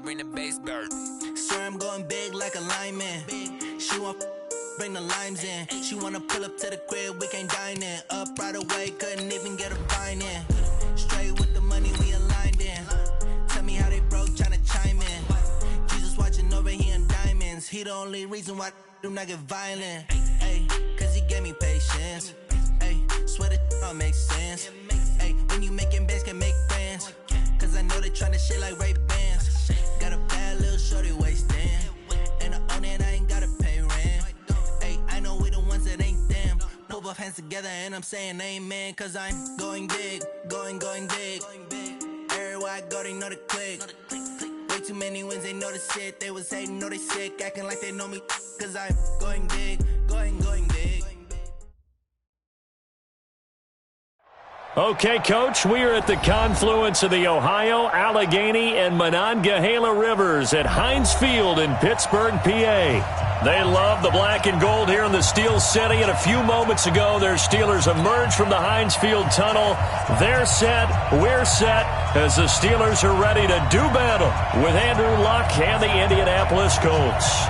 bring the bass bird. Swear I'm going big like a lineman. She want bring the limes in. She wanna pull up to the crib, we can't dine in. Up right away, couldn't even get a vine in. Straight with the money we aligned in. Tell me how they broke, tryna chime in. Jesus watching over here in diamonds. He the only reason why I do not get violent. Ay, cause he gave me patience. Ay, swear that all makes sense. Ay, when you making bands, can make friends. Cause I know they tryna shit like Ray-Bans. Got a bad little shorty wasting. And I own it, I ain't gotta pay rent. Ay, I know we the ones that ain't them. Pull both hands together and I'm saying amen. Cause I'm going big, going big. Everywhere I go, they know the click. Way too many wins, they know the shit. They was hating, know they sick, acting like they know me. Cause I'm going big, going big. Okay, Coach, we are at the confluence of the Ohio, Allegheny, and Monongahela Rivers at Heinz Field in Pittsburgh, PA. They love the black and gold here in the Steel City, and a few moments ago, their Steelers emerged from the Heinz Field tunnel. They're set, we're set, as the Steelers are ready to do battle with Andrew Luck and the Indianapolis Colts.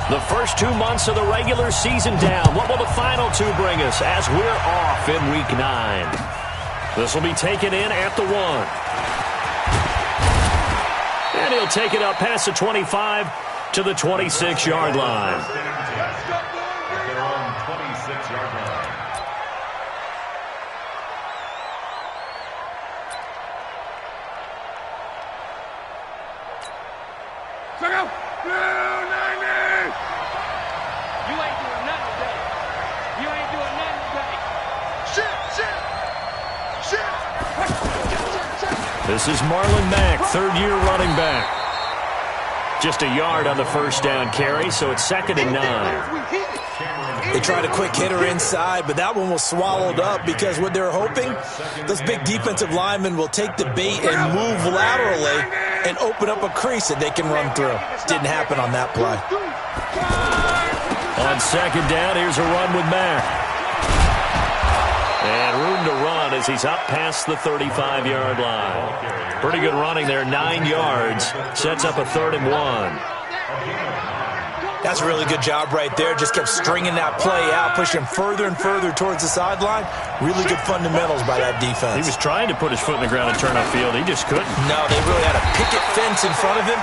The first 2 months of the regular season down. What will the final two bring us as we're off in Week 9? This will be taken in at the 1. And he'll take it up past the 25 to the 26-yard line. They're on 26-yard line. Check out! This is Marlon Mack, third-year running back. Just a yard on the first down carry, so it's 2nd and 9. They tried a quick hitter inside, but that one was swallowed up because what they're hoping, those big defensive linemen will take the bait and move laterally and open up a crease that they can run through. Didn't happen on that play. On 2nd down, here's a run with Mack. And room to run as he's up past the 35-yard line. Pretty good running there, 9 yards. Sets up a 3rd and 1. That's a really good job right there. Just kept stringing that play out, pushing further and further towards the sideline. Really good fundamentals by that defense. He was trying to put his foot in the ground and turn upfield. He just couldn't. No, they really had a picket fence in front of him.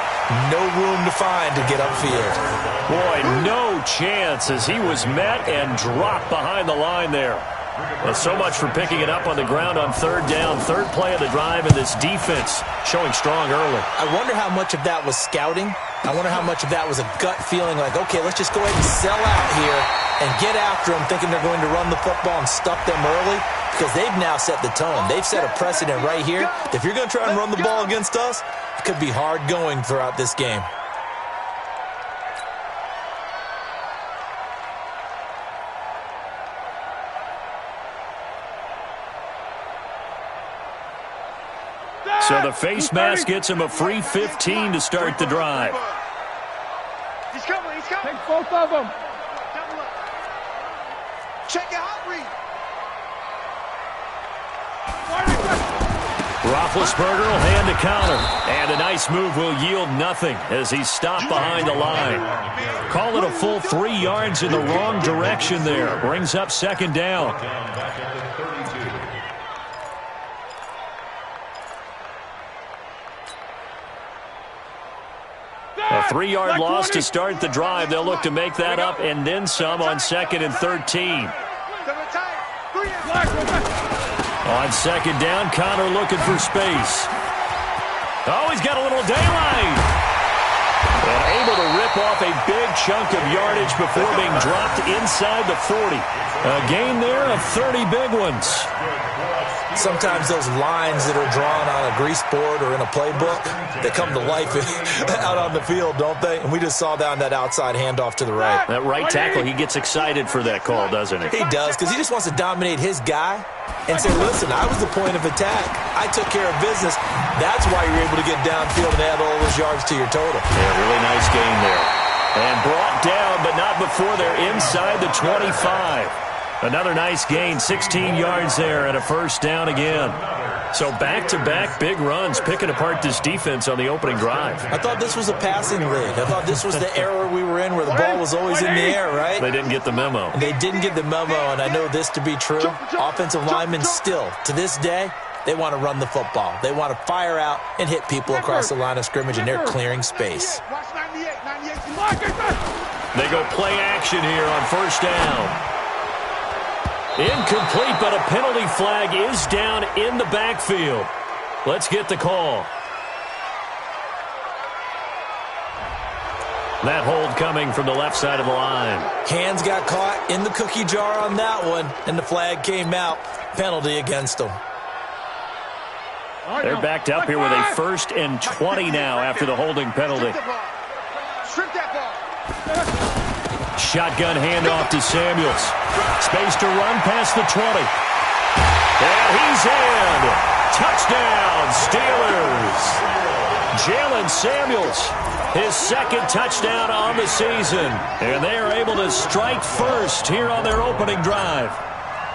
No room to find to get upfield. Boy, no chance as he was met and dropped behind the line there. Well, so much for picking it up on the ground on 3rd down. 3rd play of the drive, and this defense showing strong early. I wonder how much of that was scouting. I wonder how much of that was a gut feeling like, okay, let's just go ahead and sell out here and get after them, thinking they're going to run the football and stuff them early, because they've now set the tone. They've set a precedent right here. If you're going to try and run the ball against us, it could be hard going throughout this game. So the face mask gets him a free 15 to start the drive. He's coming, he's coming. Take both of them. Check it out, Reed. Roethlisberger will hand a counter. And a nice move will yield nothing as he's stopped behind the line. Call it a full 3 yards in the wrong direction there. Brings up 2nd down. A 3-yard loss to start the drive. They'll look to make that up and then some on 2nd and 13. On 2nd down, Connor looking for space. Oh, he's got a little daylight. And able to rip off a big chunk of yardage before being dropped inside the 40. A gain there of 30 big ones. Sometimes those lines that are drawn on a grease board or in a playbook, they come to life out on the field, don't they? And we just saw that on that outside handoff to the right. That right tackle, he gets excited for that call, doesn't he? He does, because he just wants to dominate his guy and say, listen, I was the point of attack. I took care of business. That's why you're able to get downfield and add all those yards to your total. Yeah, really nice gain there. And brought down, but not before they're inside the 25. Another nice gain, 16 yards there, and a 1st down again. So back-to-back big runs, picking apart this defense on the opening drive. I thought this was a passing league. I thought this was the era we were in where the ball was always in the air, right? They didn't get the memo. They didn't get the memo, and I know this to be true. Offensive linemen still, to this day, they want to run the football. They want to fire out and hit people across the line of scrimmage, and they're clearing space. They go play action here on first down. Incomplete, but a penalty flag is down in the backfield. Let's get the call. That hold coming from the left side of the line. Hands got caught in the cookie jar on that one, and the flag came out. Penalty against them. They're backed up here with a 1st and 20 now after the holding penalty. Shotgun handoff to Samuels. Space to run past the 20. And he's in. Touchdown, Steelers. Jalen Samuels, his 2nd touchdown on the season. And they are able to strike first here on their opening drive.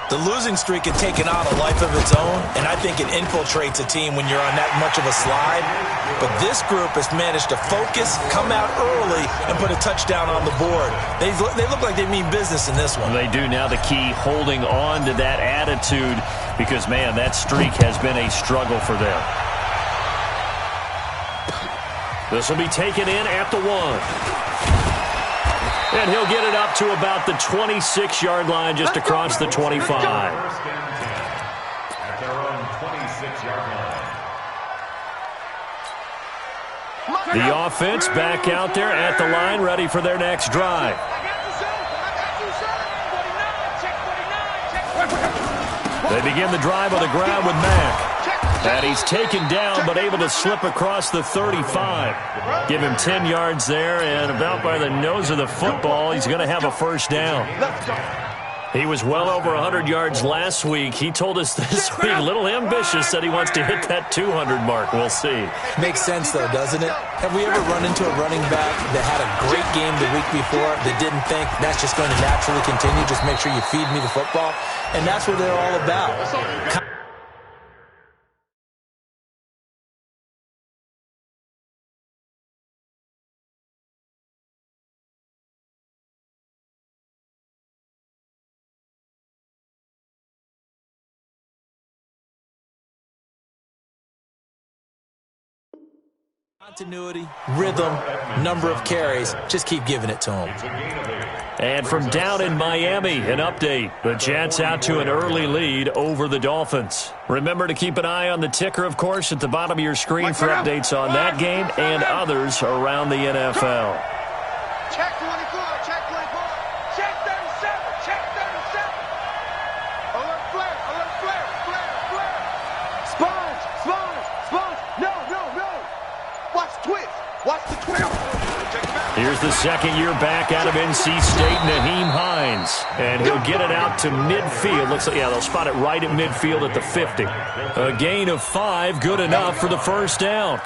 The losing streak had taken on a life of its own, and I think it infiltrates a team when you're on that much of a slide. But this group has managed to focus, come out early, and put a touchdown on the board. They look like they mean business in this one. They do. Now the key, holding on to that attitude, because, man, that streak has been a struggle for them. This will be taken in at the 1. And he'll get it up to about the 26-yard line, just across the 25. At their own 26-yard line. The offense back out there at the line, ready for their next drive. They begin the drive on the ground with Mack. And he's taken down, but able to slip across the 35. Give him 10 yards there, and about by the nose of the football, he's going to have a first down. He was well over 100 yards last week. He told us this week, a little ambitious, said he wants to hit that 200 mark. We'll see. Makes sense, though, doesn't it? Have we ever run into a running back that had a great game the week before that didn't think that's just going to naturally continue? Just make sure you feed me the football. And that's what they're all about. Continuity, rhythm, number of carries. Just keep giving it to him. And from down in Miami, an update. The Jets out to an early lead over the Dolphins. Remember to keep an eye on the ticker, of course, at the bottom of your screen for updates on that game and others around the NFL. Check 24, check 24, check 37, check 37. Alert flare, flare. Sponge. No. Watch twist. Watch the twist. Here's the second-year back out of NC State, Naheem Hines. And he'll get it out to midfield. Looks like, yeah, they'll spot it right at midfield at the 50. A gain of 5, good enough for the first down.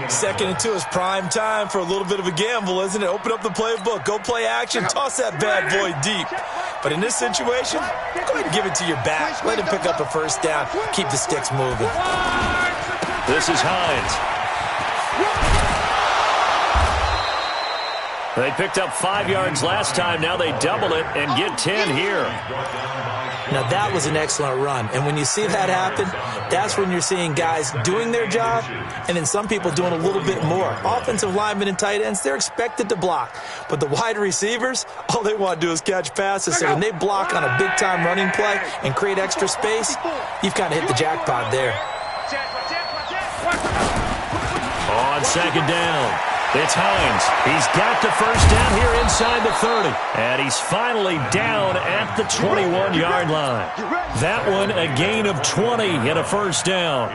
Second and 2 is prime time for a little bit of a gamble, isn't it? Open up the playbook, go play action, toss that bad boy deep. But in this situation, go ahead and give it to your back. Let him pick up a first down. Keep the sticks moving. This is Hines. They picked up 5 yards last time. Now they double it and get 10 here. Now that was an excellent run. And when you see that happen, that's when you're seeing guys doing their job and then some people doing a little bit more. Offensive linemen and tight ends, they're expected to block. But the wide receivers, all they want to do is catch passes. So when they block on a big-time running play and create extra space, you've kind of hit the jackpot there. On second down, it's Hines. He's got the first down here inside the 30. And he's finally down at the 21-yard line. That one, a gain of 20 and a first down.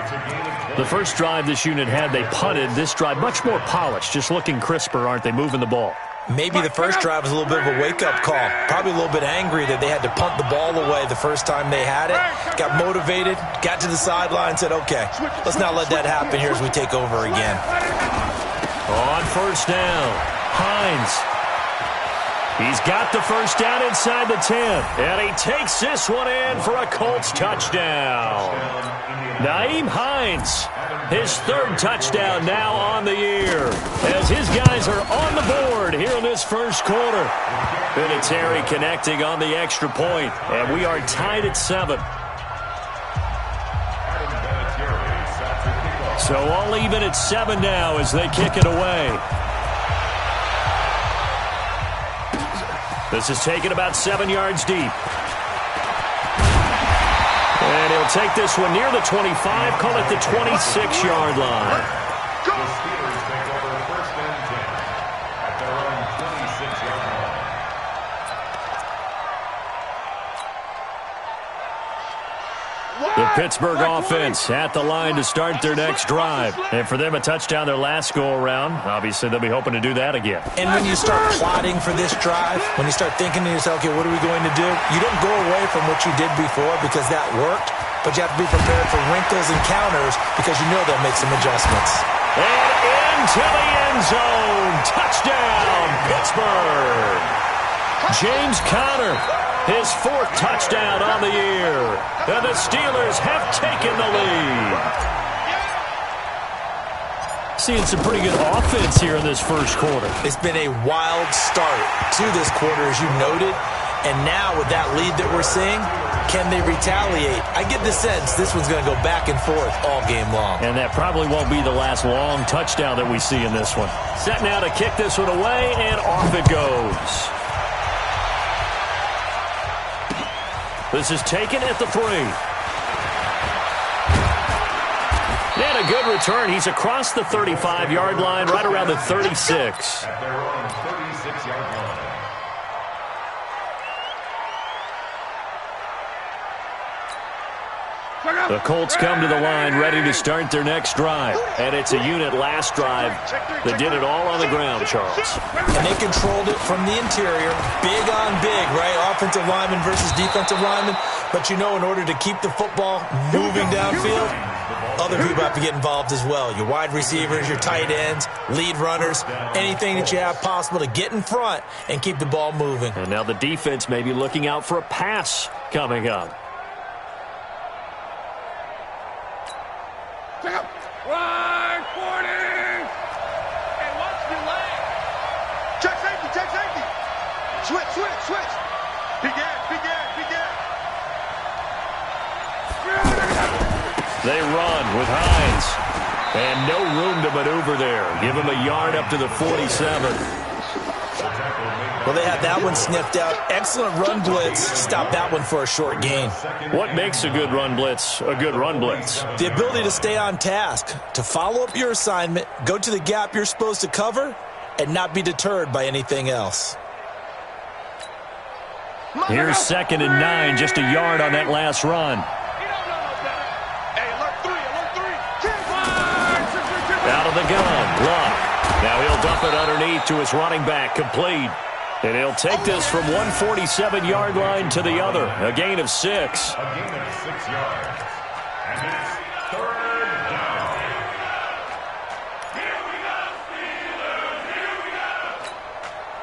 The first drive this unit had, they punted. This drive, much more polished, just looking crisper, aren't they, moving the ball? Maybe the first drive was a little bit of a wake-up call. Probably a little bit angry that they had to punt the ball away the first time they had it. Got motivated, got to the sideline, said, okay, let's not let that happen here as we take over again. On first down, Hines. He's got the first down inside the 10. And he takes this one in for a Colts touchdown. Nyheim Hines, his third touchdown now on the year, as his guys are on the board here in this first quarter. Vinatieri connecting on the extra point, and we are tied at 7. So all even at 7 now as they kick it away. This is taken about 7 yards deep. And he'll take this one near the 25, call it the 26-yard line. The Steelers take over first and 10 at their own 26-yard line. The Pittsburgh offense at the line to start their next drive. And for them, a touchdown their last go-around. Obviously, they'll be hoping to do that again. And when you start plotting for this drive, when you start thinking to yourself, okay, what are we going to do? You don't go away from what you did before because that worked, but you have to be prepared for wrinkles and counters because you know they'll make some adjustments. And into the end zone. Touchdown, Pittsburgh. James Conner, his 4th touchdown on the year. And the Steelers have taken the lead. Seeing some pretty good offense here in this first quarter. It's been a wild start to this quarter, as you noted. And now with that lead that we're seeing, can they retaliate? I get the sense this one's going to go back and forth all game long. And that probably won't be the last long touchdown that we see in this one. Set now to kick this one away, and off it goes. This is taken at the 3. And a good return. He's across the 35-yard line, right around the 36. At their own 36-yard line. The Colts come to the line ready to start their next drive. And it's a unit last drive that did it all on the ground, Charles. And they controlled it from the interior. Big on big, right? Offensive lineman versus defensive lineman. But you know, in order to keep the football moving downfield, other people have to get involved as well. Your wide receivers, your tight ends, lead runners, anything that you have possible to get in front and keep the ball moving. And now the defense may be looking out for a pass coming up. Run, 40! And watch the leg. Check safety, check safety. Switch. Begin. They run with Hines. And no room to maneuver there. Give him a yard up to the 47. Well, they had that one sniffed out. Excellent run blitz. Stop that one for a short gain. What makes a good run blitz a good run blitz? The ability to stay on task, to follow up your assignment, go to the gap you're supposed to cover, and not be deterred by anything else. Here's 2nd and 9, just a yard on that last run. Out of the gun, Luck. Now he'll dump it underneath to his running back, complete. And he'll take this from 147-yard line to the other, a gain of 6. A gain of 6 yards. And it's 3rd down. Here we go,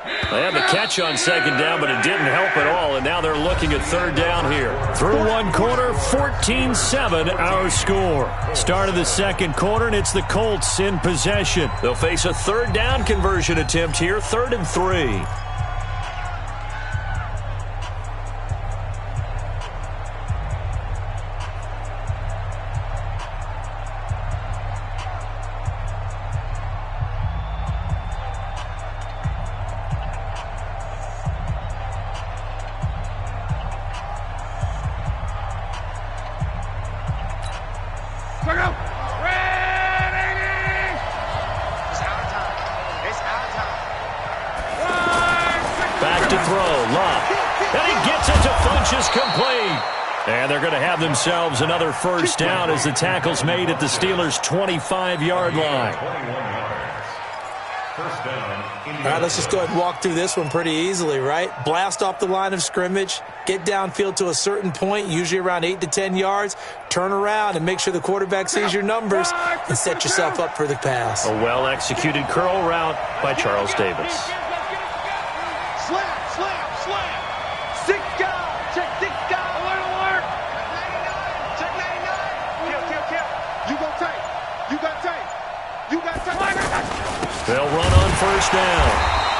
Steelers, They had the catch on 2nd down, but it didn't help at all, and now they're looking at 3rd down here. Through one quarter, 14-7 our score. Start of the second quarter, and it's the Colts in possession. They'll face a 3rd down conversion attempt here, 3rd and 3. And they're going to have themselves another 1st down as the tackle's made at the Steelers' 25-yard line. All right, let's just go ahead and walk through this one pretty easily, right? Blast off the line of scrimmage, get downfield to a certain point, usually around 8 to 10 yards, turn around and make sure the quarterback sees your numbers and set yourself up for the pass. A well-executed curl route by Charles Davis. Slap. Slam. 6 guys. Check 6 guys. Alert. Check 99. Kill. You got tape. They'll run on first down.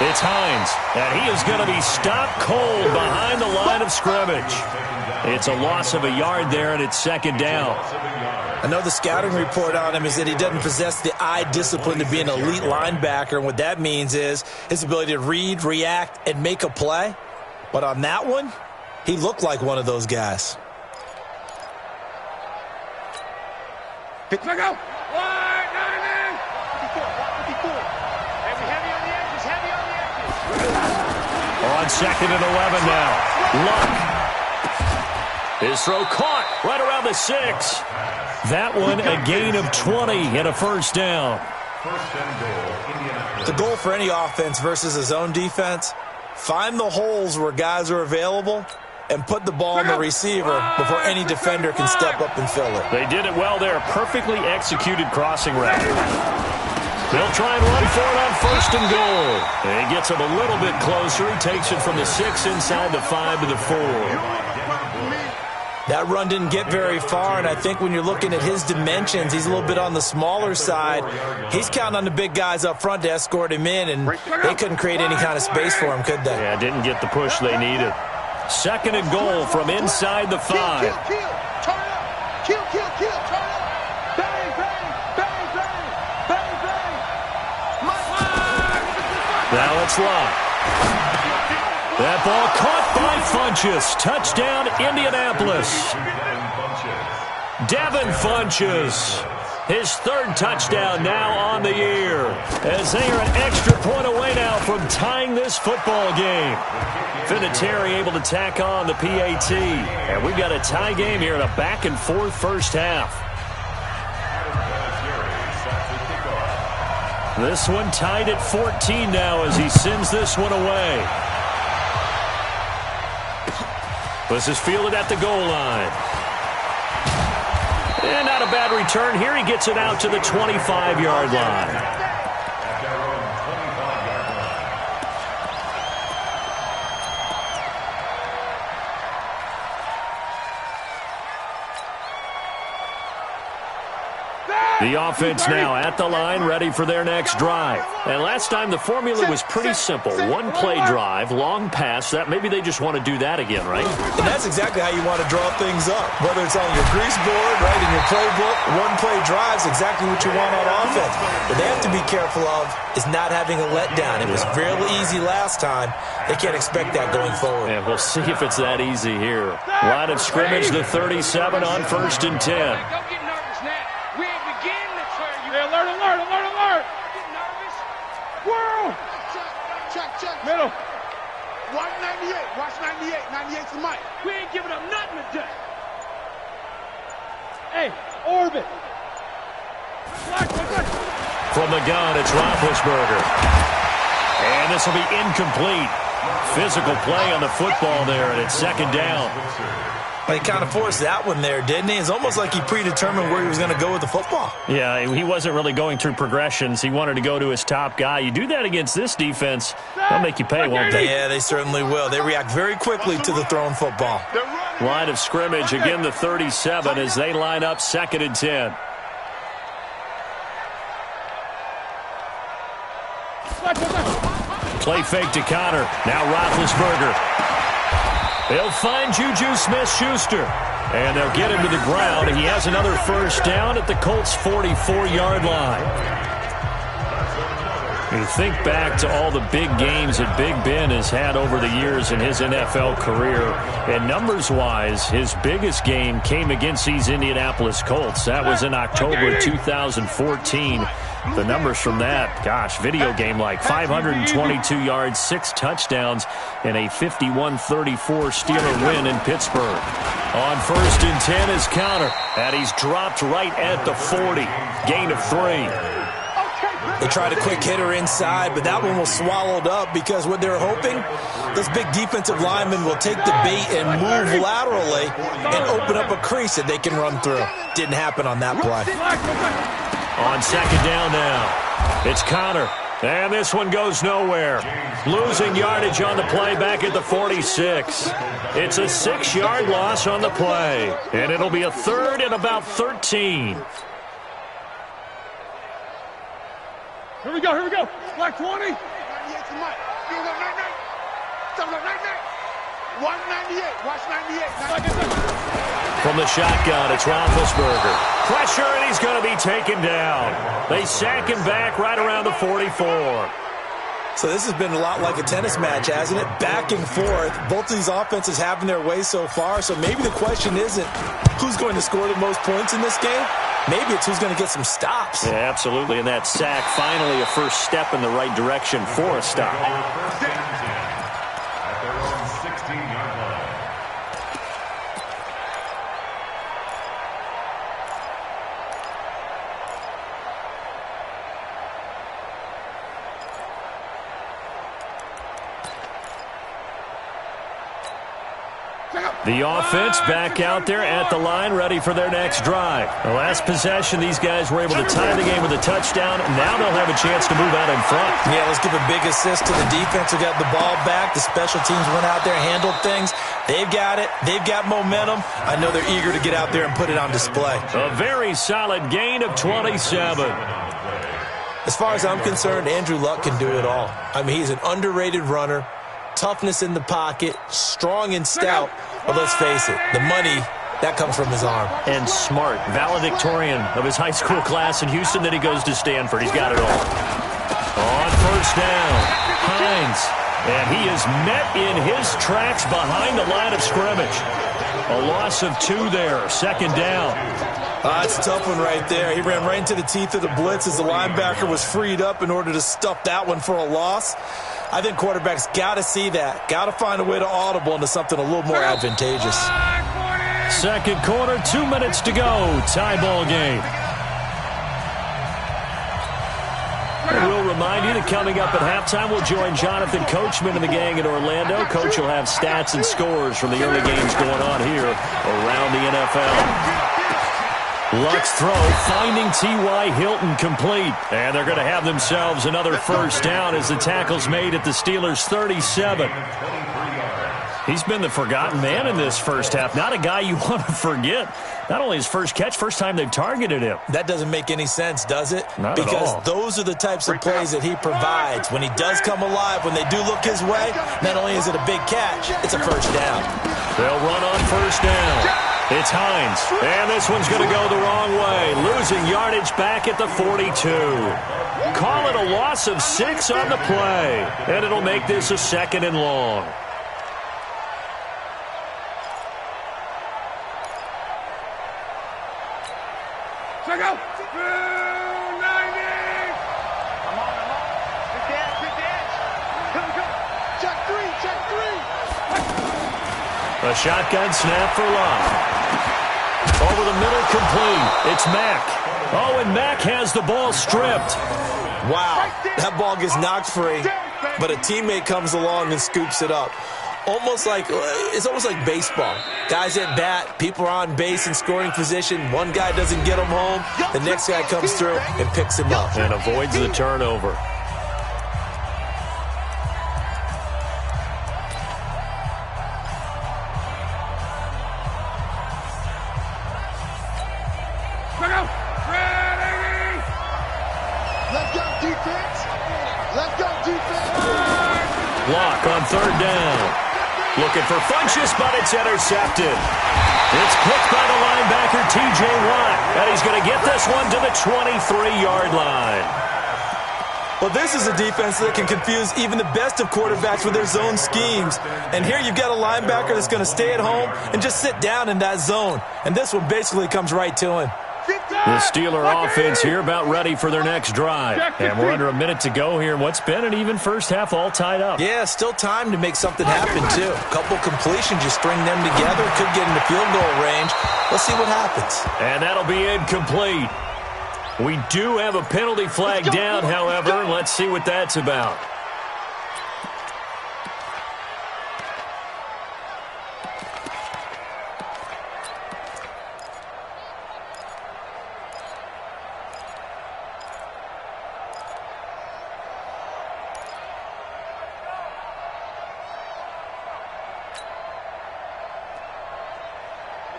It's Hines, and he is going to be stopped cold behind the line of scrimmage. It's a loss of a yard there, and it's second down. I know the scouting report on him is that he doesn't possess the eye discipline to be an elite linebacker, and what that means is his ability to read, react, and make a play. But on that one, he looked like one of those guys. Pick back out. On 2nd and 11 now. Luck. His throw caught right around the 6. That one a gain of 20 and a first down. The goal for any offense versus his own defense, find the holes where guys are available and put the ball on the receiver before any defender can step up and fill it. They did it well there. Perfectly executed crossing route. They'll try and run for it on 1st and goal. And he gets him a little bit closer. He takes it from the 6 inside the 5 to the 4. That run didn't get very far, and I think when you're looking at his dimensions, he's a little bit on the smaller side. He's counting on the big guys up front to escort him in, and they couldn't create any kind of space for him, could they? Yeah, didn't get the push they needed. 2nd and goal from inside the 5. Turn up. Kill. Turn up. Bang. Now it's Luck. That ball caught by Funchess. Touchdown, Indianapolis. Devin Funchess. His 3rd touchdown now on the year. As they are an extra point away now from tying this football game. Vinatieri able to tack on the PAT. And we've got a tie game here in a back-and-forth first half. This one tied at 14 now as he sends this one away. This is fielded at the goal line. And not a bad return here. He gets it out to the 25-yard line. The offense now at the line, ready for their next drive. And last time the formula was pretty simple. One play drive, long pass. That maybe they just want to do that again, right? And that's exactly how you want to draw things up. Whether it's on your grease board, right, in your playbook, one play drive is exactly what you want on offense. What they have to be careful of is not having a letdown. It was fairly easy last time. They can't expect that going forward. And we'll see if it's that easy here. Line of scrimmage, the 37 on 1st and 10. Alert. Get nervous. Whirl. Check. Middle. Watch 98. 98's the mic. We ain't giving up nothing today. Hey, orbit. From the gun, it's Roethlisberger. And this will be incomplete. Physical play on the football there, and it's 2nd down. He kind of forced that one there, didn't he? It's almost like he predetermined where he was going to go with the football. Yeah, he wasn't really going through progressions. He wanted to go to his top guy. You do that against this defense, they'll make you pay, won't they? Yeah, they certainly will. They react very quickly to the thrown football. Line of scrimmage, again the 37 as they line up 2nd and 10. Play fake to Connor. Now Roethlisberger. They'll find Juju Smith-Schuster. And they'll get him to the ground. He has another first down at the Colts' 44-yard line. You think back to all the big games that Big Ben has had over the years in his NFL career. And numbers-wise, his biggest game came against these Indianapolis Colts. That was in October 2014. The numbers from that, gosh, video game-like. 522 yards, 6 touchdowns, and a 51-34 Steeler win in Pittsburgh. On 1st and 10 is Connor, and he's dropped right at the 40. Gain of 3. They tried a quick hitter inside, but that one was swallowed up because what they're hoping, this big defensive lineman will take the bait and move laterally and open up a crease that they can run through. Didn't happen on that play. On 2nd down now, it's Connor. And this one goes nowhere. Losing yardage on the play back at the 46. It's a 6-yard loss on the play. And it'll be a 3rd and about 13. Here we go, here we go. Black 20. 98 to Mike. Here we go, 99. Thumbs up, 99. 198. Watch 98. From the shotgun, it's Roethlisberger. Pressure, and he's going to be taken down. They sack him back right around the 44. So this has been a lot like a tennis match, hasn't it? Back and forth. Both of these offenses having their way so far. So maybe the question isn't who's going to score the most points in this game. Maybe it's who's going to get some stops. Yeah, absolutely. And that sack, finally a first step in the right direction for a stop. At their own 16-yard line. The offense back out there at the line, ready for their next drive. The last possession, these guys were able to tie the game with a touchdown. Now they'll have a chance to move out in front. Yeah, let's give a big assist to the defense who got the ball back. The special teams went out there, handled things. They've got it. They've got momentum. I know they're eager to get out there and put it on display. A very solid gain of 27. As far as I'm concerned, Andrew Luck can do it all. I mean, he's an underrated runner. Toughness in the pocket, strong and stout. But let's face it, the money, that comes from his arm. And smart, valedictorian of his high school class in Houston. Then he goes to Stanford. He's got it all. On first down, Hines. And he is met in his tracks behind the line of scrimmage. A loss of 2 there, 2nd down. That's a tough one right there. He ran right into the teeth of the blitz as the linebacker was freed up in order to stuff that one for a loss. I think quarterbacks got to see that. Got to find a way to audible into something a little more advantageous. 2nd quarter, 2 minutes to go. Tie ball game. And we'll remind you that coming up at halftime, we'll join Jonathan Coachman and the gang in Orlando. Coach will have stats and scores from the early games going on here around the NFL. Luck's throw finding T.Y. Hilton complete. And they're going to have themselves another first down as the tackle's made at the Steelers' 37. He's been the forgotten man in this first half. Not a guy you want to forget. Not only his first catch, first time they've targeted him. That doesn't make any sense, does it? Not because at all. Those are the types of plays that he provides. When he does come alive, when they do look his way, not only is it a big catch, it's a first down. They'll run on first down. It's Hines, and this one's going to go the wrong way, losing yardage back at the 42. Call it a loss of 6 on the play, and it'll make this a 2nd and long. Check out. 90. Come on. Good catch. Here we go. Check 3. A shotgun snap for Love. Over the middle, complete. It's Mack. Oh, and Mack has the ball stripped. Wow, that ball gets knocked free, but a teammate comes along and scoops it up. It's almost like baseball. Guys at bat, people are on base in scoring position. One guy doesn't get him home. The next guy comes through and picks him up. And avoids the turnover. Block on 3rd down. Looking for Funchess, but it's intercepted. It's picked by the linebacker, T.J. Watt, and he's going to get this one to the 23-yard line. Well, this is a defense that can confuse even the best of quarterbacks with their zone schemes. And here you've got a linebacker that's going to stay at home and just sit down in that zone. And this one basically comes right to him. The Steeler offense here about ready for their next drive. And we're under a minute to go here in what's been an even first half, all tied up. Yeah, still time to make something happen, too. A couple completions, you string them together, could get into field goal range. Let's see what happens. And that'll be incomplete. We do have a penalty flag down, however, and let's see what that's about.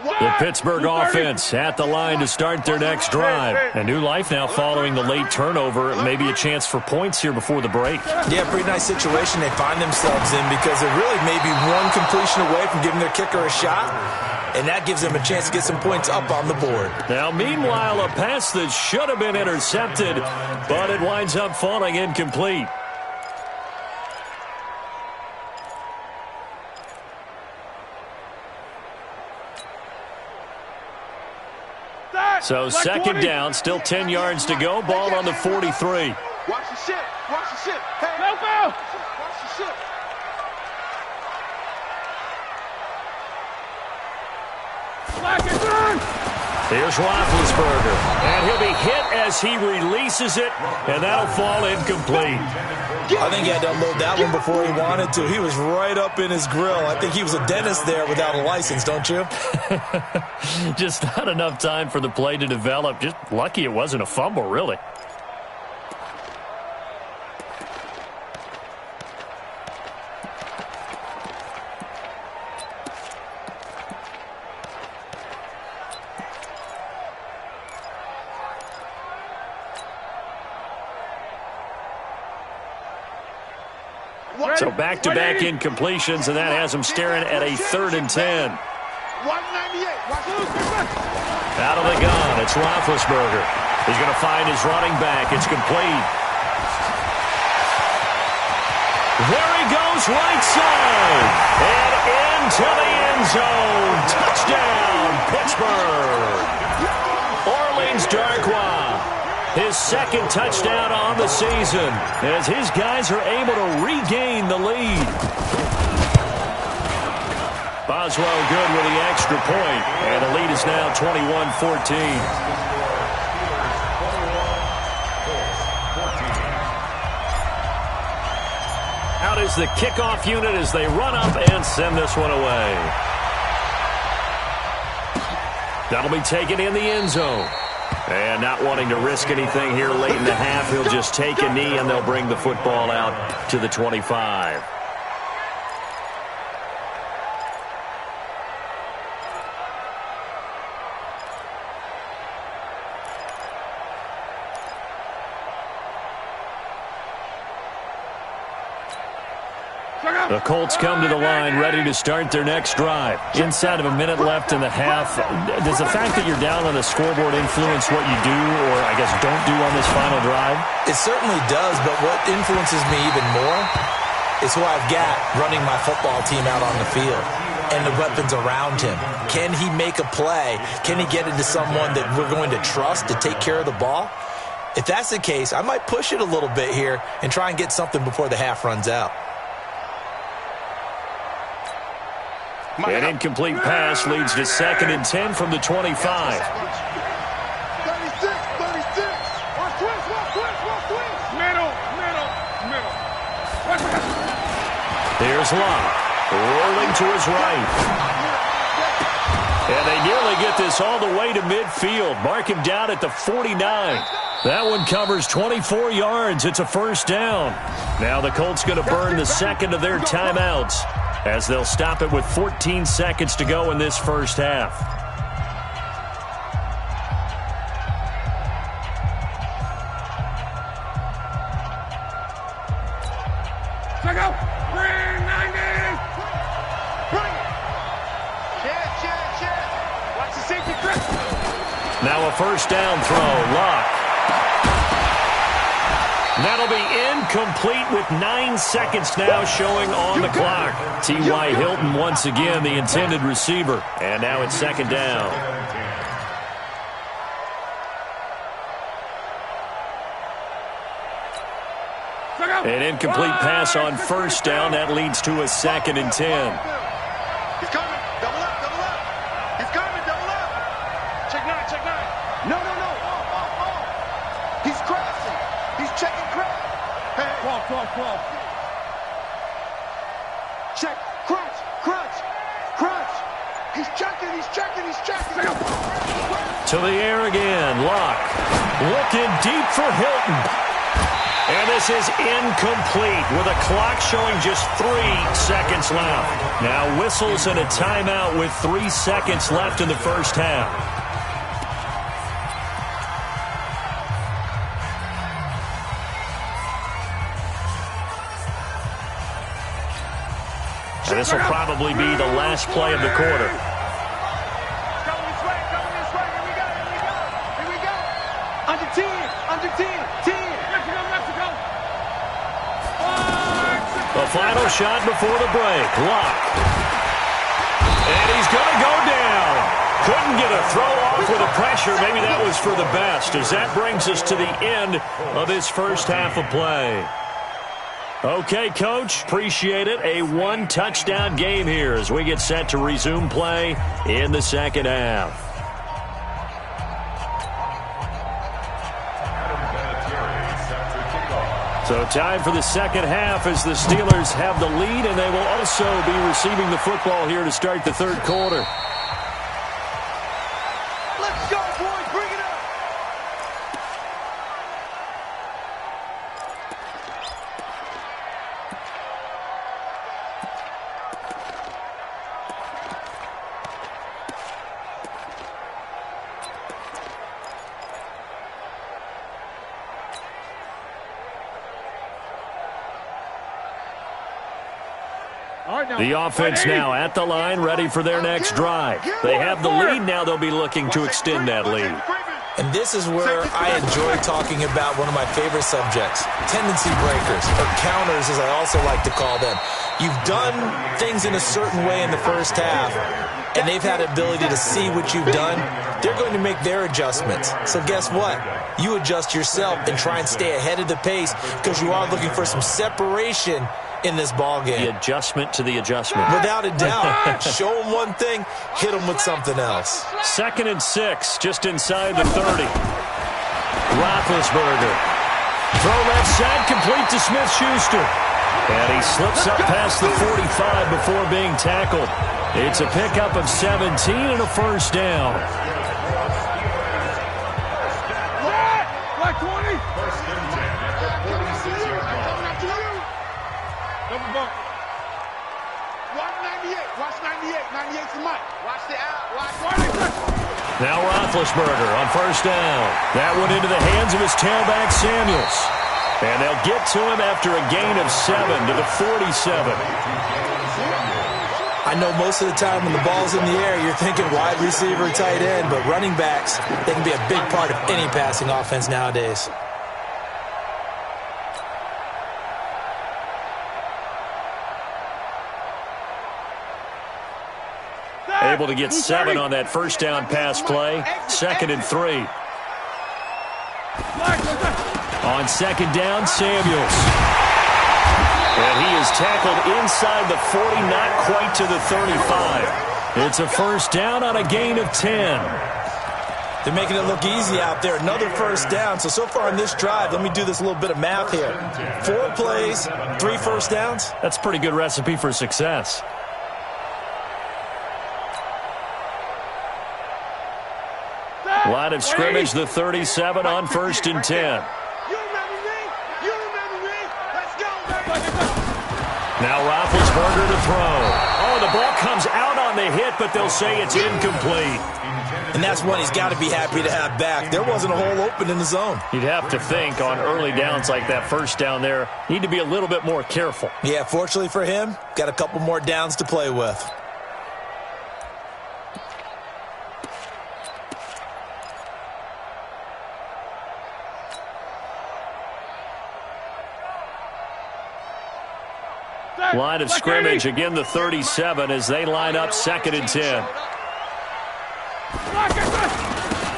The Pittsburgh offense at the line to start their next drive. A new life now following the late turnover. Maybe a chance for points here before the break. Yeah, pretty nice situation they find themselves in because they're really maybe one completion away from giving their kicker a shot, and that gives them a chance to get some points up on the board. Now, meanwhile, a pass that should have been intercepted, but it winds up falling incomplete. So second down, still 10 yards to go. Ball on the 43. Watch the shit. Watch the shit. Hey, help out. Watch the shit. Here's Roethlisberger, and he'll be hit as he releases it, and that'll fall incomplete. I think he had to unload that one before he wanted to. He was right up in his grill. I think he was a dentist there without a license, don't you? Just not enough time for the play to develop. Just lucky it wasn't a fumble, really. So back-to-back incompletions, and that has him staring at a 3rd and 10. Out of the gun, it's Roethlisberger. He's going to find his running back. It's complete. There he goes, right side. And into the end zone. Touchdown, Pittsburgh. Orleans Darkwa. His second touchdown on the season as his guys are able to regain the lead. Boswell good with the extra point, and the lead is now 21-14. Out is the kickoff unit as they run up and send this one away. That'll be taken in the end zone. And not wanting to risk anything here late in the half, he'll just take a knee and they'll bring the football out to the 25. The Colts come to the line ready to start their next drive. Inside of a minute left in the half, does the fact that you're down on the scoreboard influence what you do or, I guess, don't do on this final drive? It certainly does, but what influences me even more is who I've got running my football team out on the field and the weapons around him. Can he make a play? Can he get into someone that we're going to trust to take care of the ball? If that's the case, I might push it a little bit here and try and get something before the half runs out. An incomplete pass leads to 2nd and 10 from the 25. 36. Middle. Here's Locke, rolling to his right. And they nearly get this all the way to midfield. Mark him down at the 49. That one covers 24 yards. It's a first down. Now the Colts going to burn the second of their timeouts, as they'll stop it with 14 seconds to go in this first half. Check out. Bring 90. Bring. Check. Watch the safety grip. Now a first down throw. Locke. That'll be incomplete with 9 seconds now showing on the clock. T.Y. Hilton once again the intended receiver. And now it's 2nd down. An incomplete pass on first down. That leads to a 2nd and 10. He's coming. Double up. He's coming. Double up. Check 9. No. He's crossing. He's checking crowd. Hey. Cross. Check. Crunch. He's checking. To the air again. Locke looking deep for Hilton. And this is incomplete with a clock showing just 3 seconds left. Now whistles and a timeout with 3 seconds left in the first half. And this will probably be the last play of the quarter. Coming this way, here we go. Under 10, 10. Mexico. The final shot before the break. Lock. And he's going to go down. Couldn't get a throw off with the pressure. Maybe that was for the best, as that brings us to the end of this first half of play. Okay, Coach, appreciate it. A 1-touchdown game here as we get set to resume play in the second half. So time for the second half as the Steelers have the lead, and they will also be receiving the football here to start the third quarter. Let's go, boys. Bring it up. The offense now at the line, ready for their next drive. They have the lead. Now they'll be looking to extend that lead. And this is where I enjoy talking about one of my favorite subjects, tendency breakers, or counters as I also like to call them. You've done things in a certain way in the first half, and they've had the ability to see what you've done. They're going to make their adjustments. So guess what? You adjust yourself and try and stay ahead of the pace because you are looking for some separation in this ball game. The adjustment to the adjustment. Without a doubt. Show them one thing, hit them with something else. 2nd and 6, just inside the 30. Roethlisberger. Throw left side, complete to Smith-Schuster. And he slips up past the 45 before being tackled. It's a pickup of 17 and a first down. Like 20. Double bump. Watch 98. Watch 98. 98's the mic. Watch the out. Watch 20. Now Roethlisberger on first down. That one into the hands of his tailback, Samuels. And they'll get to him after a gain of 7 to the 47. I know most of the time when the ball's in the air, you're thinking wide receiver, tight end, but running backs, they can be a big part of any passing offense nowadays. Able to get 7 on that first down pass play. 2nd and 3. On 2nd down, Samuels. And he is tackled inside the 40, not quite to the 35. It's a first down on a gain of 10. They're making it look easy out there. Another first down. So far in this drive, let me do this little bit of math here. 4 plays, 3 first downs. That's a pretty good recipe for success. Line of scrimmage, the 37 on 1st and 10. You remember me? Let's go, baby. Now Roethlisberger to throw. Oh, the ball comes out on the hit, but they'll say it's incomplete. And that's one he's got to be happy to have back. There wasn't a hole open in the zone. You'd have to think on early downs like that first down there, need to be a little bit more careful. Yeah, fortunately for him, got a couple more downs to play with. Line of scrimmage, again the 37 as they line up 2nd and 10.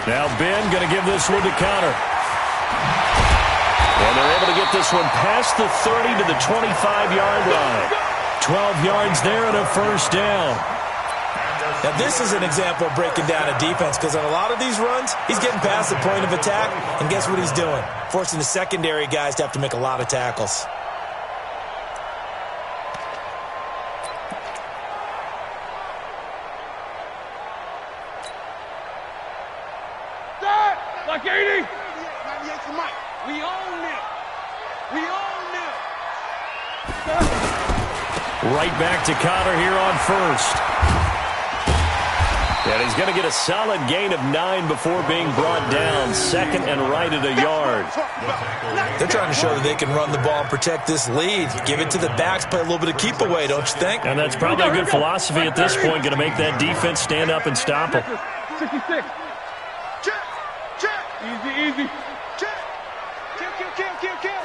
Now Ben going to give this one to counter. And they're able to get this one past the 30 to the 25-yard line. 12 yards there and a first down. Now this is an example of breaking down a defense because on a lot of these runs, he's getting past the point of attack, and guess what he's doing? Forcing the secondary guys to have to make a lot of tackles. Like 80. 98's the mic. We own it. Right back to Connor here on first. And he's going to get a solid gain of 9 before being brought down. Second and right at a yard. They're trying to show that they can run the ball and protect this lead. Give it to the backs, play a little bit of keep away, don't you think? And that's probably a good philosophy at this point, going to make that defense stand up and stop them. 66. Check. Easy. Check. Kill.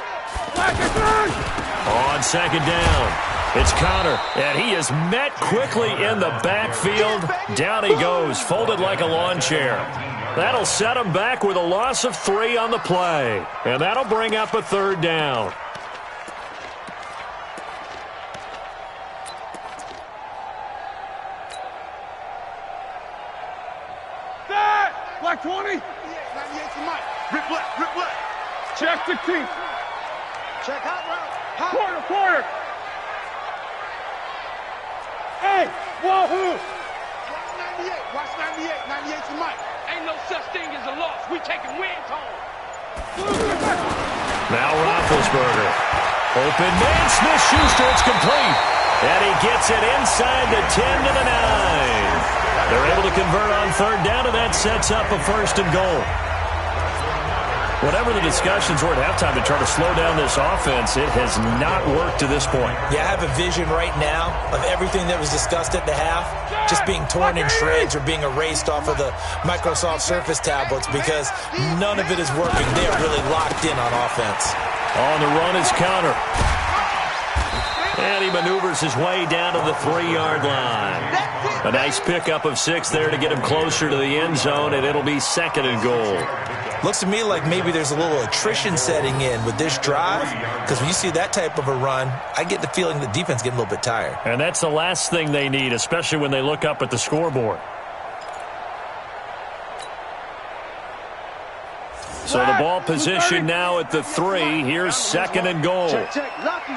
On second down, it's Connor, and he is met quickly in the backfield. Down he goes, folded like a lawn chair. That'll set him back with a loss of 3 on the play, and that'll bring up a third down. Black 20. 98 to Mike. Rip left. Check 16. Check hot route. Quarter. Hey, wahoo. Watch 98. 98 to Mike. Ain't no such thing as a loss. We taking wins home. Now Roethlisberger. Open man, Smith-Schuster, it's complete. And he gets it inside the 10 to the 9. They're able to convert on third down, and that sets up a first and goal. Whatever the discussions were at halftime to try to slow down this offense, it has not worked to this point. Yeah, I have a vision right now of everything that was discussed at the half just being torn in shreds or being erased off of the Microsoft Surface tablets because none of it is working. They are really locked in on offense. On the run is Connor. And he maneuvers his way down to the 3-yard line. A nice pickup of 6 there to get him closer to the end zone, and it'll be second and goal. Looks to me like maybe there's a little attrition setting in with this drive, because when you see that type of a run, I get the feeling the defense getting a little bit tired. And that's the last thing they need, especially when they look up at the scoreboard. So the ball position now at the 3. Here's second and goal. Check. Lucky.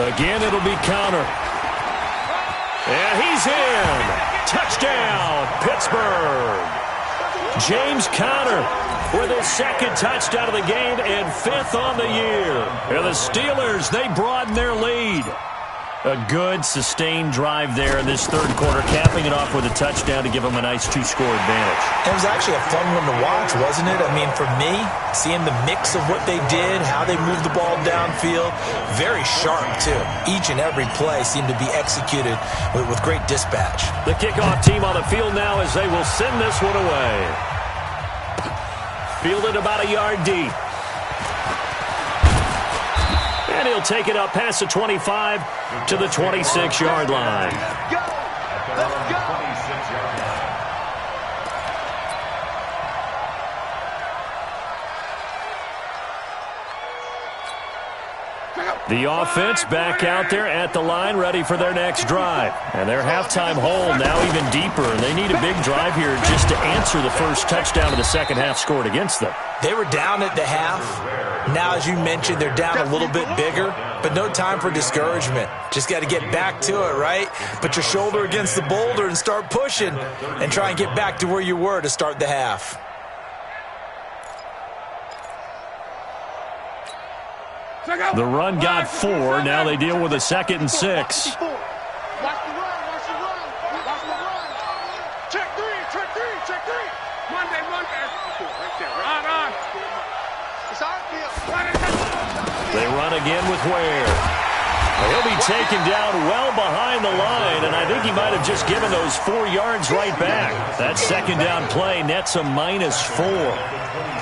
Again, it'll be Connor. And he's in. Touchdown, Pittsburgh. James Conner with his second touchdown of the game and 5th on the year. And the Steelers, they broaden their lead. A good, sustained drive there in this third quarter, capping it off with a touchdown to give them a nice 2-score advantage. It was actually a fun one to watch, wasn't it? I mean, for me, seeing the mix of what they did, how they moved the ball downfield, very sharp, too. Each and every play seemed to be executed with great dispatch. The kickoff team on the field now as they will send this one away. Fielded about a yard deep. And he'll take it up past the 25 to the 26-yard line. Let's go. The offense back out there at the line, ready for their next drive. And their halftime hole now even deeper, and they need a big drive here just to answer the first touchdown of the second half scored against them. They were down at the half. Now, as you mentioned, they're down a little bit bigger, but no time for discouragement. Just got to get back to it, right? Put your shoulder against the boulder and start pushing and try and get back to where you were to start the half. The run got 4. Now they deal with a 2nd and 6. Watch the run. Check three. Monday. On. It's our field. They run again with Ware. He'll be taken down well behind the line, and I think he might have just given those 4 yards right back. That second down play nets a -4.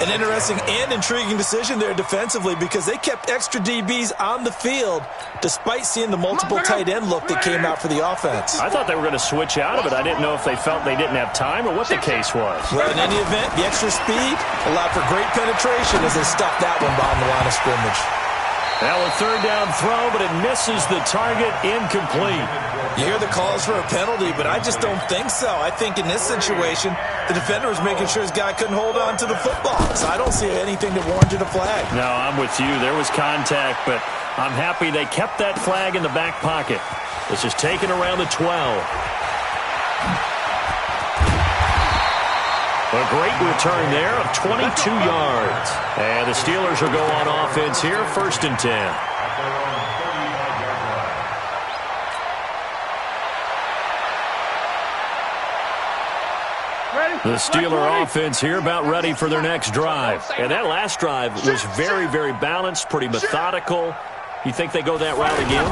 An interesting and intriguing decision there defensively because they kept extra DBs on the field despite seeing the multiple tight end look that came out for the offense. I thought they were going to switch out of it. I didn't know if they felt they didn't have time or what the case was. Well, in any event, the extra speed allowed for great penetration as they stuffed that one behind the line of scrimmage. Now a third down throw, but it misses the target, incomplete. You hear the calls for a penalty, but I just don't think so. I think in this situation, the defender was making sure his guy couldn't hold on to the football. So I don't see anything that warranted a flag. No, I'm with you. There was contact, but I'm happy they kept that flag in the back pocket. This is taken around the 12. A great return there of 22 yards. And the Steelers will go on offense here, 1st and 10. The Steeler offense here about ready for their next drive. And that last drive was very, very balanced, pretty methodical. You think they go that route again?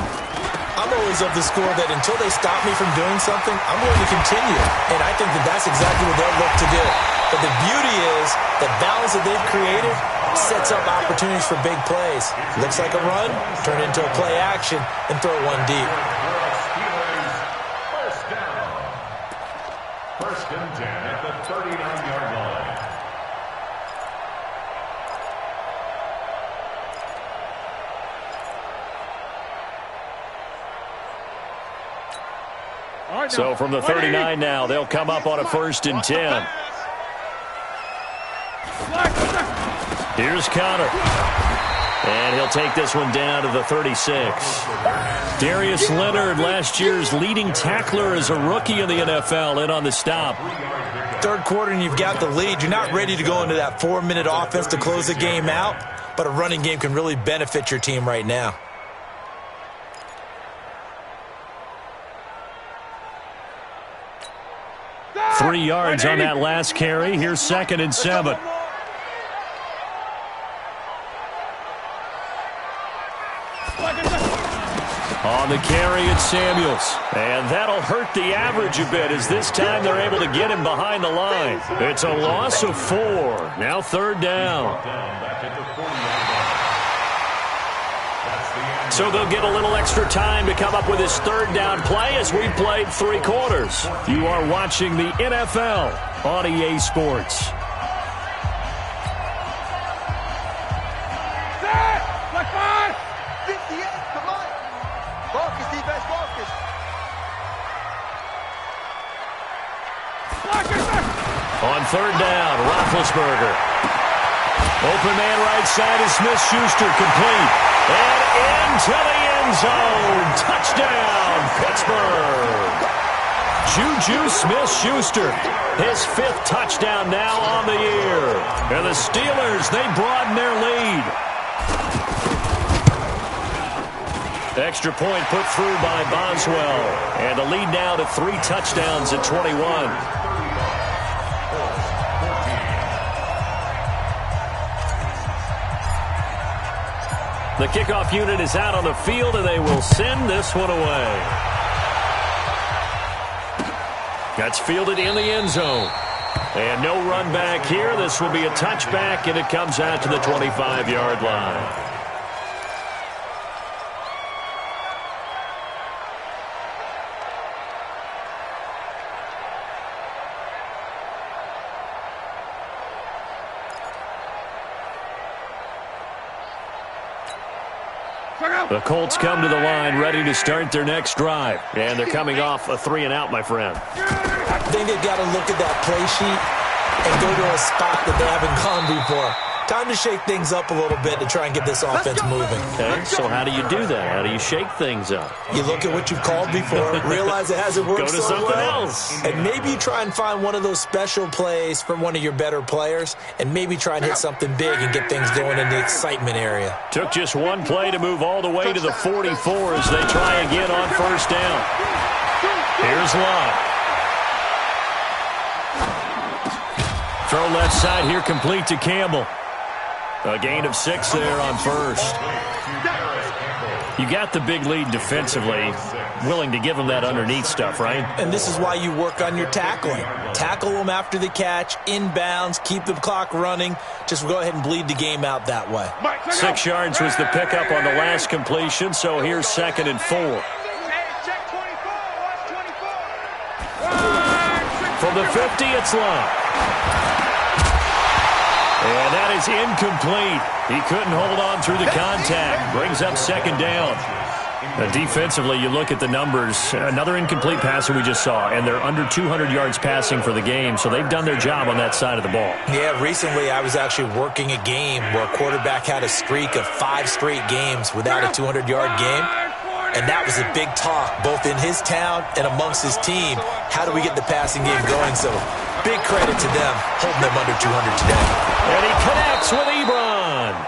I'm always of the score that until they stop me from doing something, I'm going to continue. And I think that that's exactly what they'll look to do. But the beauty is the balance that they've created sets up opportunities for big plays. Looks like a run, turn into a play action, and throw one deep. First and 10 at the 39-yard line. So from the 39 now, they'll come up on a 1st and 10. Here's Connor. And he'll take this one down to the 36. Darius Leonard, last year's leading tackler as a rookie in the NFL, in on the stop. Third quarter and you've got the lead. You're not ready to go into that 4-minute offense to close the game out, but a running game can really benefit your team right now. Three yards on that last carry. Here's 2nd and 7. On the carry, it's Samuels. And that'll hurt the average a bit as this time they're able to get him behind the line. It's a loss of 4. Now 3rd down. So they'll get a little extra time to come up with his 3rd down play as we've played 3 quarters. You are watching the NFL on EA Sports. On 3rd down, Roethlisberger. Open man right side is Smith-Schuster, complete. And into the end zone. Touchdown, Pittsburgh. Juju Smith-Schuster, his 5th touchdown now on the year. And the Steelers, they broaden their lead. Extra point put through by Boswell. And the lead now to 3 touchdowns at 21. The kickoff unit is out on the field, and they will send this one away. That's fielded in the end zone. And no run back here. This will be a touchback, and it comes out to the 25-yard line. The Colts come to the line ready to start their next drive. And they're coming off a 3-and-out, my friend. I think they've got to look at that play sheet and go to a spot that they haven't gone before. Time to shake things up a little bit to try and get this offense moving. Okay, so how do you do that? How do you shake things up? You look at what you've called before, realize it hasn't worked so well. Go to something else. And maybe you try and find one of those special plays from one of your better players, and maybe try and hit something big and get things going in the excitement area. Took just one play to move all the way to the 44 as they try again on 1st down. Here's Love. Throw left side here, complete to Campbell. A gain of 6 there on 1st. You got the big lead defensively, willing to give them that underneath stuff, right? And this is why you work on your tackling. Tackle them after the catch, inbounds, keep the clock running. Just go ahead and bleed the game out that way. 6 yards was the pickup on the last completion, so here's 2nd and 4. From the 50, it's Love. And that is incomplete. He couldn't hold on through the contact. Brings up 2nd down. Defensively, you look at the numbers. Another incomplete pass that we just saw, and they're under 200 yards passing for the game, so they've done their job on that side of the ball. Yeah, recently I was actually working a game where a quarterback had a streak of 5 straight games without a 200-yard game. And that was a big talk, both in his town and amongst his team. How do we get the passing game going? So big credit to them holding them under 200 today. And he connects with Ebron.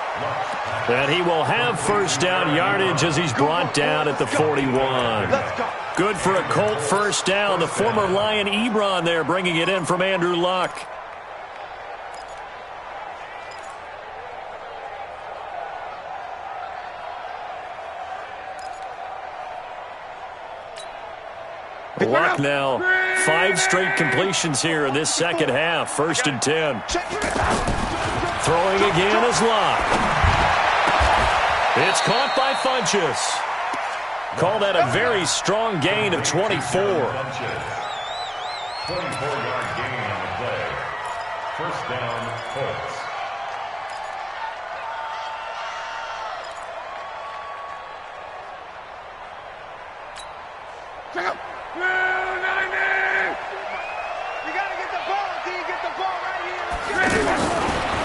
And he will have first down yardage as he's brought down at the 41. Good for a Colt first down. The former Lion Ebron there bringing it in from Andrew Luck. Luck now, 5 straight completions here in this second half. 1st and 10. Throwing again is Luck. It's caught by Funchess. Call that a very strong gain of 24. 24-yard gain on the play. First down, Colts.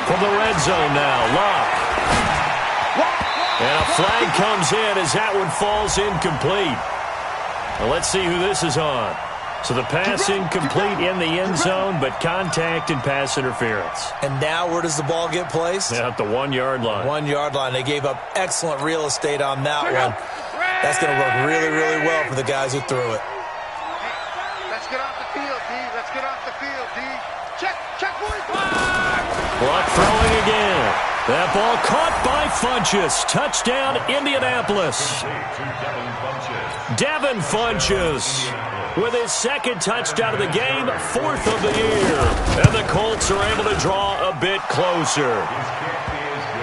From the red zone now, Luck. And a flag comes in as that one falls incomplete. Well, let's see who this is on. So the pass incomplete in the end zone, but contact and pass interference. And now where does the ball get placed? At the 1-yard line. 1-yard line. They gave up excellent real estate on that one. That's going to work really, really well for the guys who threw it. Let's get off the field, D. Let's get off the field, D. Check, boys. Luck throwing again. That ball caught by Funchess. Touchdown, Indianapolis. Devin Funchess with his 2nd touchdown of the game, 4th of the year. And the Colts are able to draw a bit closer.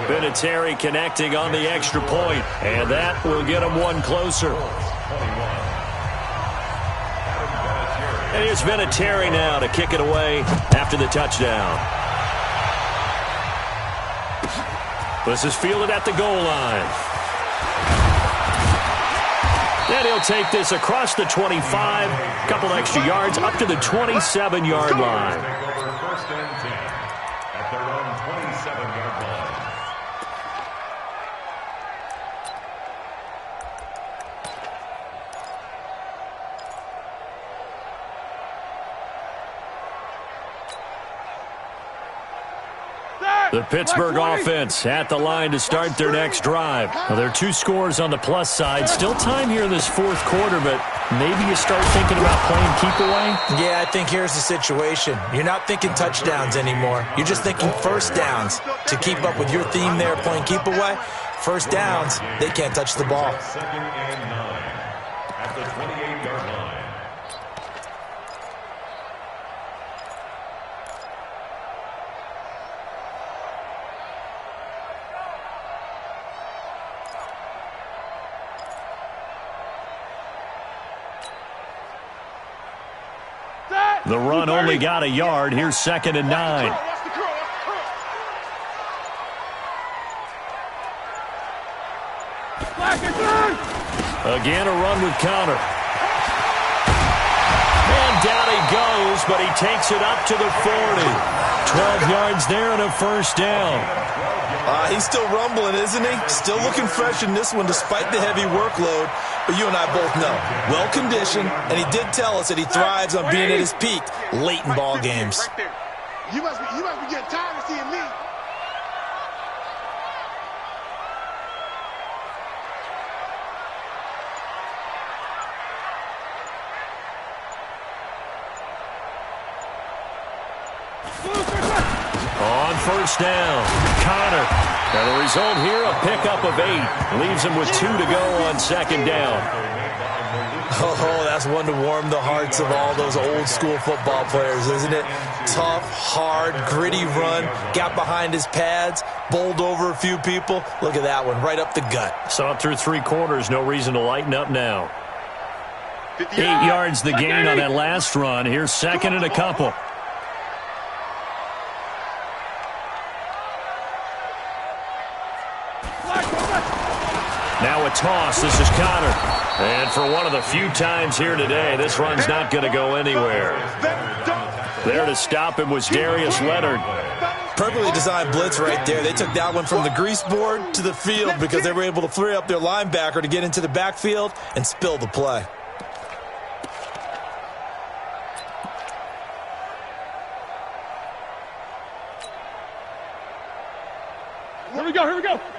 Vinatieri connecting on the extra point, and that will get them one closer. And here's Vinatieri now to kick it away after the touchdown. This is fielded at the goal line. And he'll take this across the 25, couple extra yards up to the 27-yard line. First and 10 at their own 27-yard line. The Pittsburgh offense at the line to start their next drive. Well, there are 2 scores on the plus side. Still time here in this 4th quarter, but maybe you start thinking about playing keep away? Yeah, I think here's the situation. You're not thinking touchdowns anymore. You're just thinking first downs. To keep up with your theme there, playing keep away, first downs, they can't touch the ball. 2nd and 9 at the 28-yard line. The run only got a yard. Here's 2nd and 9. Again, a run with Connor. And down he goes, but he takes it up to the 40. 12 yards there and a first down. He's still rumbling, isn't he? Still looking fresh in this one despite the heavy workload. But you and I both know, well-conditioned, and he did tell us that he thrives on being at his peak late in ball games. Right there. You must be getting tired of seeing me. On first down, Connor. Now the result here, a pickup of 8. Leaves him with 2 to go on 2nd down. Oh, that's one to warm the hearts of all those old school football players, isn't it? Tough, hard, gritty run. Got behind his pads, bowled over a few people. Look at that one, right up the gut. Saw it through 3 quarters. No reason to lighten up now. 8 yards the gain on that last run. Here's 2nd and a couple. Now a toss. This is Connor. And for one of the few times here today, this run's not going to go anywhere. There to stop him was Darius Leonard. Perfectly designed blitz right there. They took that one from the grease board to the field because they were able to free up their linebacker to get into the backfield and spill the play. Here we go.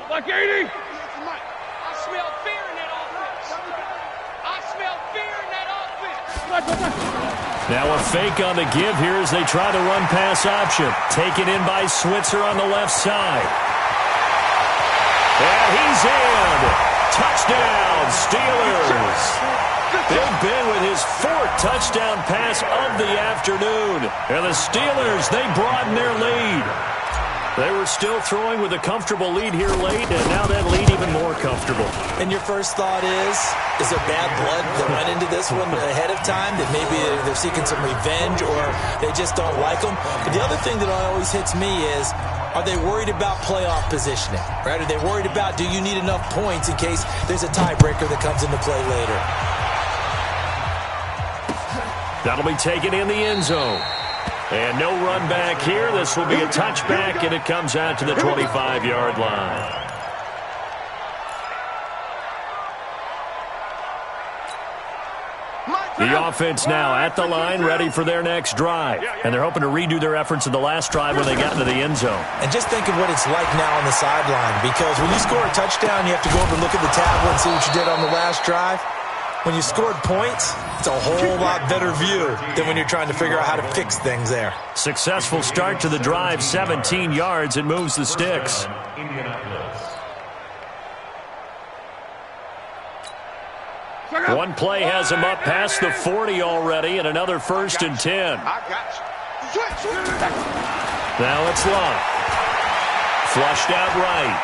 Like 80. I smell fear in that offense. I smell fear in that offense. Now a fake on the give here as they try to run pass option. Taken in by Switzer on the left side. And he's in. Touchdown, Steelers. Big Ben with his fourth touchdown pass of the afternoon. And the Steelers, they broaden their lead. They were still throwing with a comfortable lead here late, and now that lead even more comfortable. And your first thought is there bad blood that went into this one ahead of time, that maybe they're seeking some revenge or they just don't like them? But the other thing that always hits me is, are they worried about playoff positioning? Right? Are they worried about, do you need enough points in case there's a tiebreaker that comes into play later? That'll be taken in the end zone. And no run back here. This will be a touchback, and it comes out to the 25-yard line. The offense now at the line, ready for their next drive. And they're hoping to redo their efforts in the last drive when they got into the end zone. And just think of what it's like now on the sideline, because when you score a touchdown, you have to go over and look at the tablet and see what you did on the last drive. When you scored points, it's a whole lot better view than when you're trying to figure out how to fix things there. Successful start to the drive, 17 yards. It moves the sticks. One play has him up past the 40 already, and another 1st and 10. Now it's Love. Flushed out right.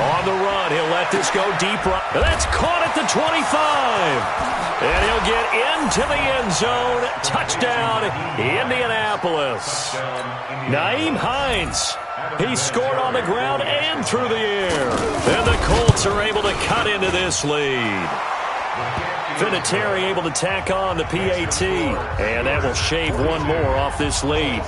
On the run, he'll let this go deep right. That's caught at the 25. And he'll get into the end zone. Touchdown, Indianapolis. Nyheim Hines. He scored on the ground and through the air. And the Colts are able to cut into this lead. Vinatieri able to tack on the PAT. And that will shave one more off this lead.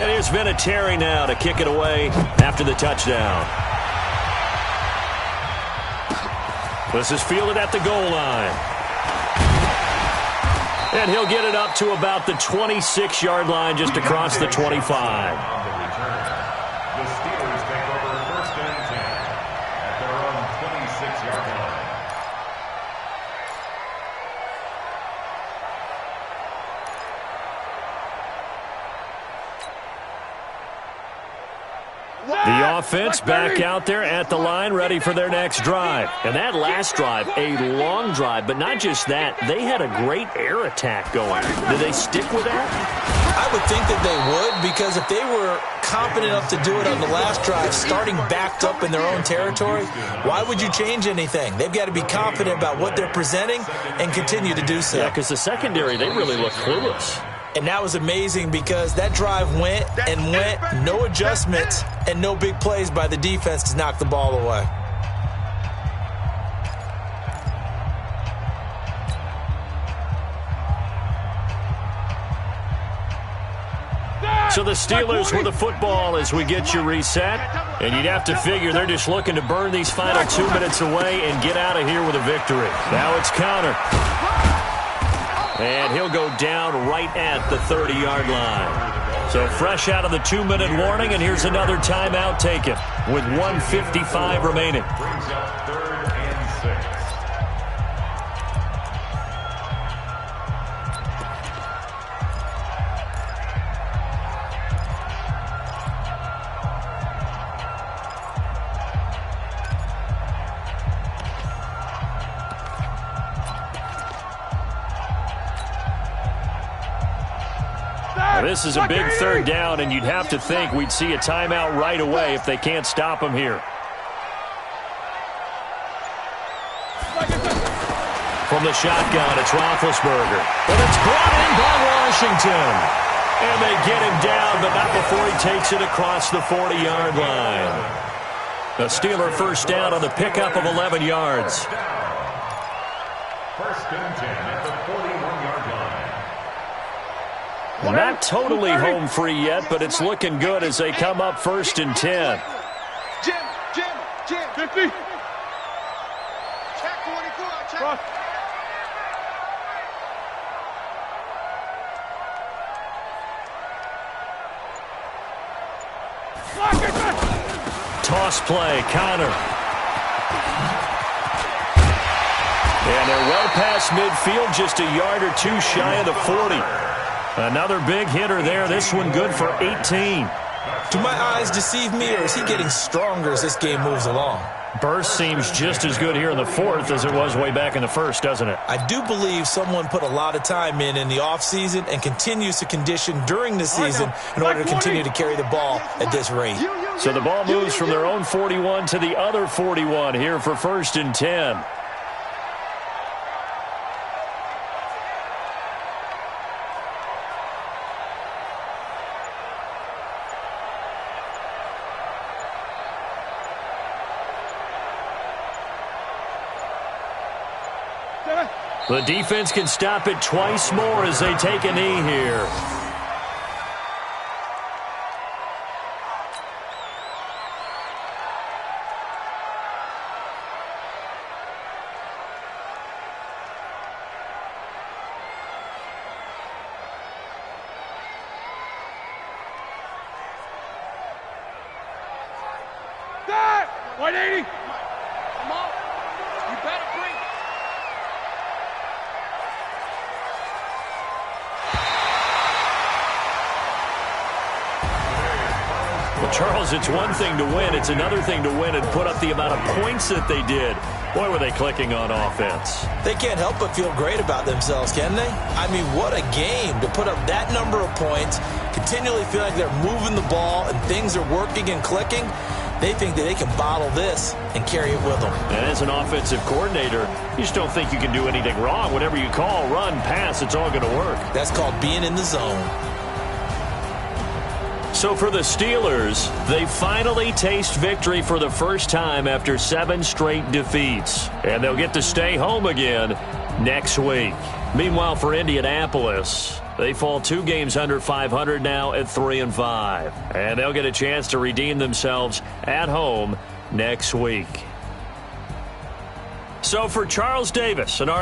And here's Vinatieri now to kick it away after the touchdown. This is fielded at the goal line. And he'll get it up to about the 26-yard line, just across the 25. The Steelers take over 1st and 10 at their own 26-yard line. The offense back out there at the line, ready for their next drive. And that last drive, a long drive, but not just that. They had a great air attack going. Did they stick with that? I would think that they would, because if they were confident enough to do it on the last drive, starting backed up in their own territory, why would you change anything? They've got to be confident about what they're presenting and continue to do so. Yeah, because the secondary, they really look clueless. And that was amazing, because that drive went and went, no adjustments and no big plays by the defense to knock the ball away. So the Steelers with the football as we get you reset. And you'd have to figure they're just looking to burn these final 2 minutes away and get out of here with a victory. Now it's counter. And he'll go down right at the 30-yard line. So fresh out of the 2-minute warning, and here's another timeout taken with 1:55 remaining. Brings up 3rd and 6. This is a big 3rd down, and you'd have to think we'd see a timeout right away if they can't stop him here. From the shotgun, it's Roethlisberger. But it's brought in by Washington. And they get him down, but not before he takes it across the 40-yard line. A Steeler 1st down on the pickup of 11 yards. 1st and 10 at the 41-yard line. Not totally home free yet, but it's looking good as they come up 1st and 10. Jim, 50. Check 44, check. Toss play, Connor. And they're well past midfield, just a yard or two shy of the 40. Another big hitter there, this one good for 18. Do my eyes deceive me, or is he getting stronger as this game moves along? Burst seems just as good here in the fourth as it was way back in the first, doesn't it? I do believe someone put a lot of time in the offseason and continues to condition during the season in order to continue to carry the ball at this rate. So the ball moves from their own 41 to the other 41 here for 1st and 10. The defense can stop it twice more as they take a knee here. That 180. Come on. You better bring. Well, Charles, it's one thing to win. It's another thing to win and put up the amount of points that they did. Boy, were they clicking on offense. They can't help but feel great about themselves, can they? I mean, what a game to put up that number of points, continually feel like they're moving the ball and things are working and clicking. They think that they can bottle this and carry it with them. And as an offensive coordinator, you just don't think you can do anything wrong. Whatever you call, run, pass, it's all going to work. That's called being in the zone. So for the Steelers, they finally taste victory for the first time after 7 straight defeats. And they'll get to stay home again next week. Meanwhile, for Indianapolis, they fall 2 games under 500 now at 3-5. And they'll get a chance to redeem themselves at home next week. So for Charles Davis and our